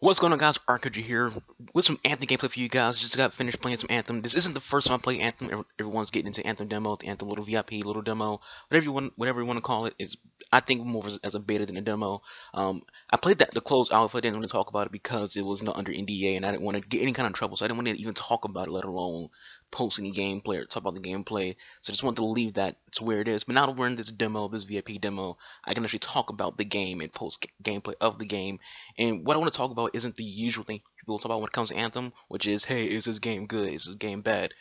What's going on, guys? Arcade here with some Anthem gameplay for you guys. Just got finished playing some Anthem. This isn't the first time I play Anthem. Everyone's getting into Anthem demo, the Anthem little VIP, little demo, whatever you want to call it. Is I think more as a beta than a demo. I played the closed alpha. I didn't want to talk about it because it was not under NDA, and I didn't want to get any kind of trouble. So I didn't want to even talk about it, let alone post any gameplay or talk about the gameplay. So I just wanted to leave that to where it is. But now that we're in this demo, this VIP demo, I can actually talk about the game and post gameplay of the game. And what I want to talk about isn't the usual thing people talk about when it comes to Anthem, which is, hey, is this game good? Is this game bad?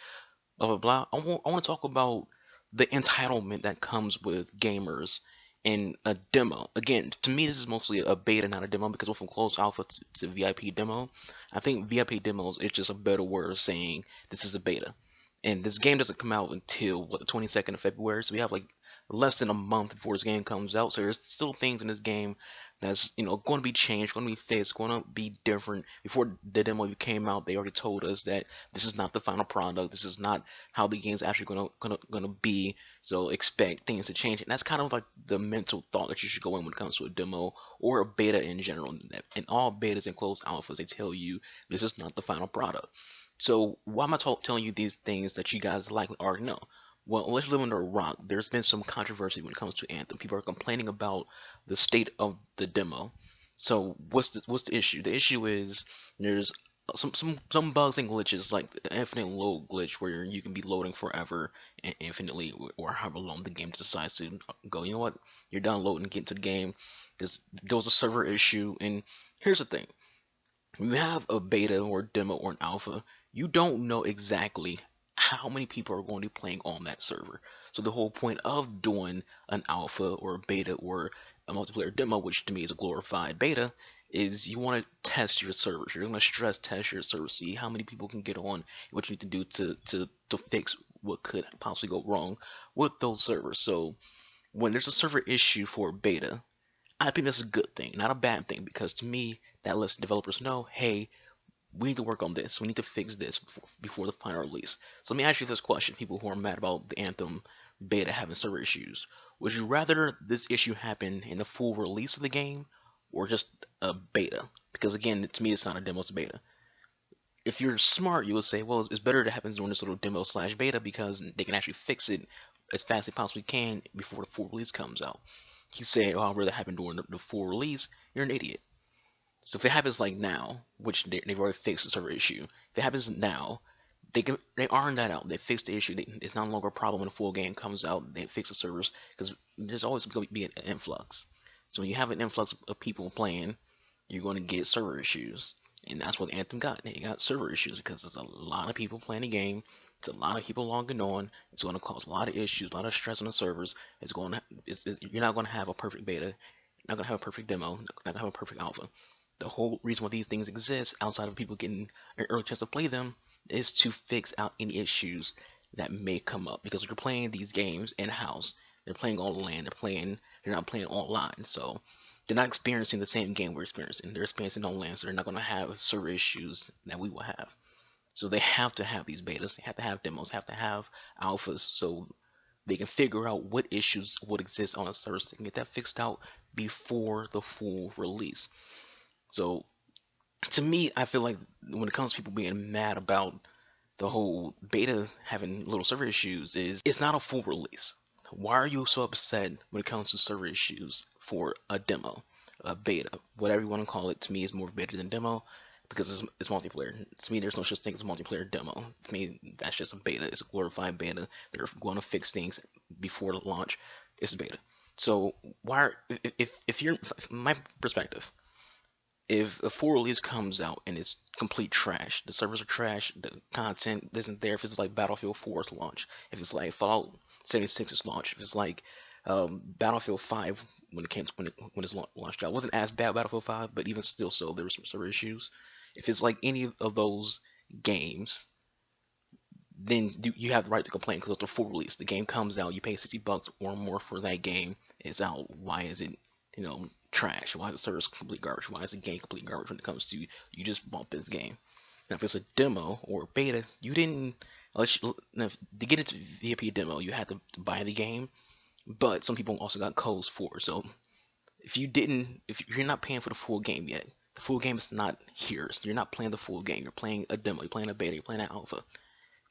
Blah blah blah. I want to talk about the entitlement that comes with gamers in a demo. Again, to me, this is mostly a beta, not a demo, because we're from closed alpha to VIP demo. I think VIP demos is just a better word of saying this is a beta. And this game doesn't come out until what, the 22nd of February, so we have like less than a month before this game comes out. So there's still things in this game that's going to be changed, going to be fixed, going to be different. Before the demo came out, they already told us that this is not the final product. This is not how the game's actually gonna be. So expect things to change. And that's kind of like the mental thought that you should go in when it comes to a demo or a beta in general. In all betas and closed alphas, they tell you this is not the final product. So why am I telling you these things that you guys likely already know? Well, unless you live under a rock, there's been some controversy when it comes to Anthem. People are complaining about the state of the demo. So what's the issue? The issue is there's some bugs and glitches, like the infinite load glitch, where you can be loading forever and infinitely, or however long the game decides to go. You know what? You're done loading, get into the game. There was a server issue, and here's the thing: when you have a beta or a demo or an alpha, you don't know exactly how many people are going to be playing on that server. So the whole point of doing an alpha or a beta or a multiplayer demo, which to me is a glorified beta, is you want to test your servers. You're going to stress test your server, see how many people can get on, what you need to do to fix what could possibly go wrong with those servers. So when there's a server issue for beta, I think that's a good thing, not a bad thing, because to me that lets developers know, hey, we need to work on this. We need to fix this before the final release. So let me ask you this question, people who are mad about the Anthem beta having server issues. Would you rather this issue happen in the full release of the game or just a beta? Because again, to me, it's not a demo, it's a beta. If you're smart, you would say, well, it's better to happen during this little demo slash beta because they can actually fix it as fast as they possibly can before the full release comes out. You say, oh, I'd rather happen during the full release, you're an idiot. So if it happens like now, which they've already fixed the server issue, if it happens now, they iron that out. They fix the issue. It's no longer a problem when the full game comes out. They fix the servers because there's always going to be an influx. So when you have an influx of people playing, you're going to get server issues, and that's what Anthem got. They got server issues because there's a lot of people playing the game. It's a lot of people logging on. It's going to cause a lot of issues, a lot of stress on the servers. You're not going to have a perfect beta. You're not going to have a perfect demo. You're not going to have a perfect alpha. The whole reason why these things exist, outside of people getting an early chance to play them, is to fix out any issues that may come up. Because if you're playing these games in-house, they're playing on LAN, they're not playing online, so they're not experiencing the same game we're experiencing. They're experiencing on LAN, so they're not going to have server issues that we will have. So they have to have these betas, they have to have demos, have to have alphas, so they can figure out what issues would exist on a server, so they can get that fixed out before the full release. So to me, I feel like when it comes to people being mad about the whole beta having little server issues, is it's not a full release. Why are you so upset when it comes to server issues for a demo, a beta, whatever you want to call it? To me, it's more beta than demo because it's multiplayer. To me, there's no such thing as a multiplayer demo. To me, that's just a beta. It's a glorified beta. They're going to fix things before the launch. It's a beta. So why, if you're, my perspective, if a full release comes out and it's complete trash, the servers are trash, the content isn't there, if it's like Battlefield 4's launch, if it's like Fallout 76's launch, if it's like Battlefield 5 when it's launched out, it wasn't as bad Battlefield 5, but even still, so there were some server issues. If it's like any of those games, then you have the right to complain because it's a full release. The game comes out, you pay $60 or more for that game. It's out. Why is it, trash? Why is the service complete garbage? Why is the game complete garbage when it comes to you just bought this game? Now, if it's a demo or a beta, you didn't. To get into VIP demo, you had to buy the game, but some people also got codes for it. So if you're not paying for the full game yet, The full game is not here. So you're not playing the full game. You're playing a demo. You're playing a beta. You're playing an alpha.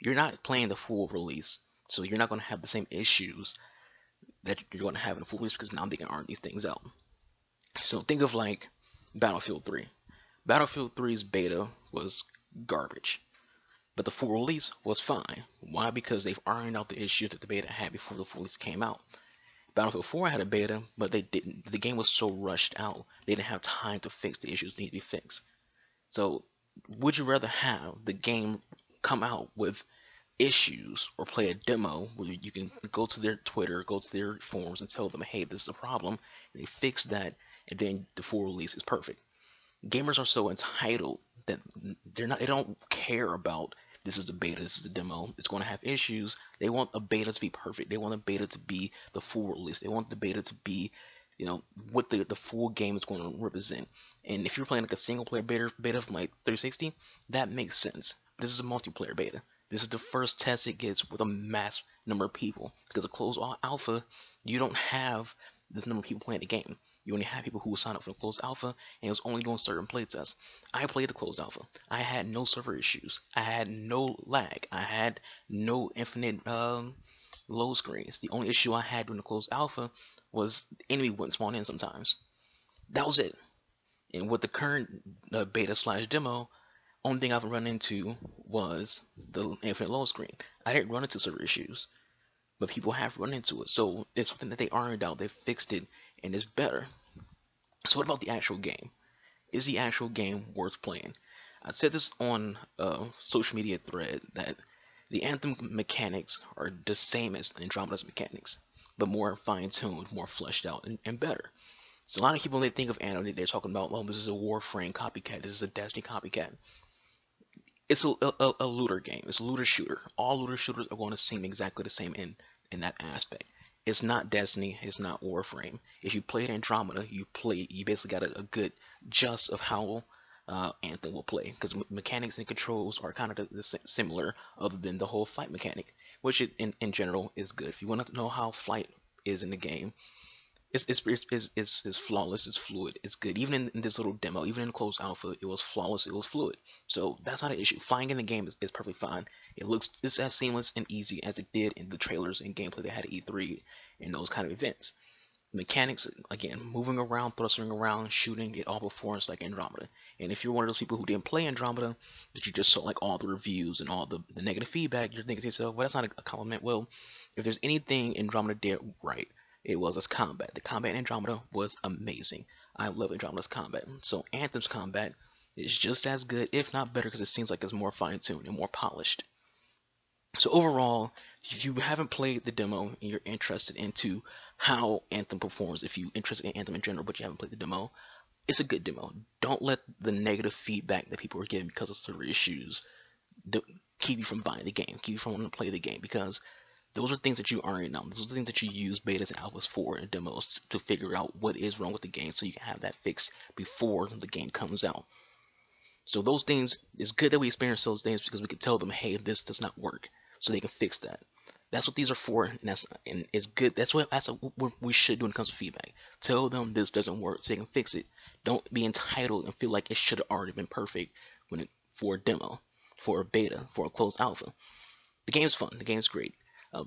You're not playing the full release. So you're not going to have the same issues that you're going to have in the full release because now they can iron these things out. So think of like Battlefield 3. Battlefield 3's beta was garbage, but the full release was fine. Why? Because they've ironed out the issues that the beta had before the full release came out. Battlefield 4 had a beta, but they didn't. The game was so rushed out, they didn't have time to fix the issues that need to be fixed. So, would you rather have the game come out with issues or play a demo where you can go to their Twitter, go to their forums, and tell them, hey, this is a problem, and they fix that, and then the full release is perfect? Gamers are so entitled that they don't care about this is a beta, this is a demo, it's going to have issues. They want a beta to be perfect. They want a beta to be the full release. They want the beta to be, what the full game is going to represent. And if you're playing like a single player beta from like 360, that makes sense. This is a multiplayer beta. This is the first test it gets with a mass number of people. Because a closed alpha, you don't have this number of people playing the game. You only have people who sign up for the closed alpha, and it was only doing certain playtests. I played the closed alpha. I had no server issues. I had no lag. I had no infinite load screens. The only issue I had during the closed alpha was the enemy wouldn't spawn in sometimes. That was it. And with the current beta / demo, only thing I've run into was the infinite load screen. I didn't run into server issues, but people have run into it. So it's something that they ironed out. They fixed it, and it's better. So what about the actual game? Is the actual game worth playing? I said this on a social media thread that the Anthem mechanics are the same as Andromeda's mechanics, but more fine-tuned, more fleshed out, and better. So a lot of people, when they think of Anthem, they're talking about, well, this is a Warframe copycat, this is a Destiny copycat. It's a looter game. It's a looter shooter. All looter shooters are going to seem exactly the same in that aspect. It's not Destiny. It's not Warframe. If you played Andromeda, you basically got a good gist of how Anthem will play, because mechanics and controls are kind of similar, other than the whole flight mechanic, which in general is good. If you want to know how flight is in the game, it's flawless, it's fluid, it's good. Even in this little demo, even in the closed alpha, it was flawless, it was fluid. So that's not an issue. Flying in the game is perfectly fine. It's as seamless and easy as it did in the trailers and gameplay they had at E3 and those kind of events. Mechanics, again, moving around, thrusting around, shooting, it all performs like Andromeda. And if you're one of those people who didn't play Andromeda, that you just saw like all the reviews and all the negative feedback, you're thinking to yourself, well, that's not a compliment. Well, if there's anything Andromeda did right, it was its combat. The combat in Andromeda was amazing. I love Andromeda's combat. So Anthem's combat is just as good, if not better, because it seems like it's more fine-tuned and more polished. So overall, if you haven't played the demo and you're interested into how Anthem performs, if you're interested in Anthem in general but you haven't played the demo, it's a good demo. Don't let the negative feedback that people are getting because of server issues keep you from buying the game, keep you from wanting to play the game, because those are things that you already know. Those are things that you use betas and alphas for and demos to figure out what is wrong with the game so you can have that fixed before the game comes out. So those things, it's good that we experience those things because we can tell them, hey, this does not work, so they can fix that. That's what these are for, and it's good. That's what we should do when it comes to feedback. Tell them this doesn't work so they can fix it. Don't be entitled and feel like it should have already been perfect for a demo, for a beta, for a closed alpha. The game's fun. The game's great.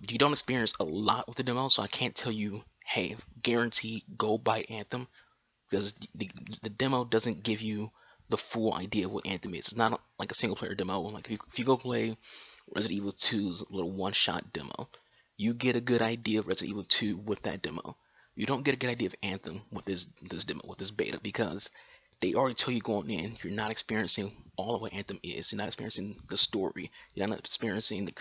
You don't experience a lot with the demo, so I can't tell you, hey, guarantee go buy Anthem, because the demo doesn't give you the full idea of what Anthem is. It's not like a single player demo. Like if you go play Resident Evil 2's little one-shot demo, you get a good idea of Resident Evil 2 with that demo. You don't get a good idea of Anthem with this demo, with this beta, because they already tell you going in, you're not experiencing all of what Anthem is. You're not experiencing the story. You're not experiencing the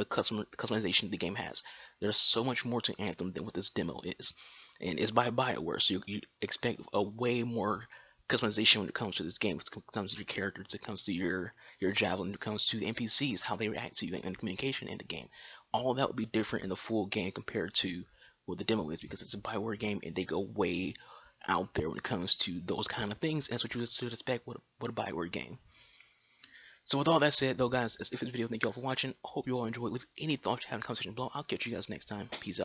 customization the game has. There's so much more to Anthem than what this demo is, and it's by BioWare, so you expect a way more customization when it comes to this game. When it comes to your characters, it comes to your javelin, it comes to the NPCs, how they react to you, and communication in the game. All of that would be different in the full game compared to what the demo is, because it's a BioWare game and they go way out there when it comes to those kind of things. That's what you should expect with a BioWare game. So with all that said, though, guys, that's it for this video. Thank you all for watching. I hope you all enjoyed. Leave any thoughts you have in the comment section below. I'll catch you guys next time. Peace out.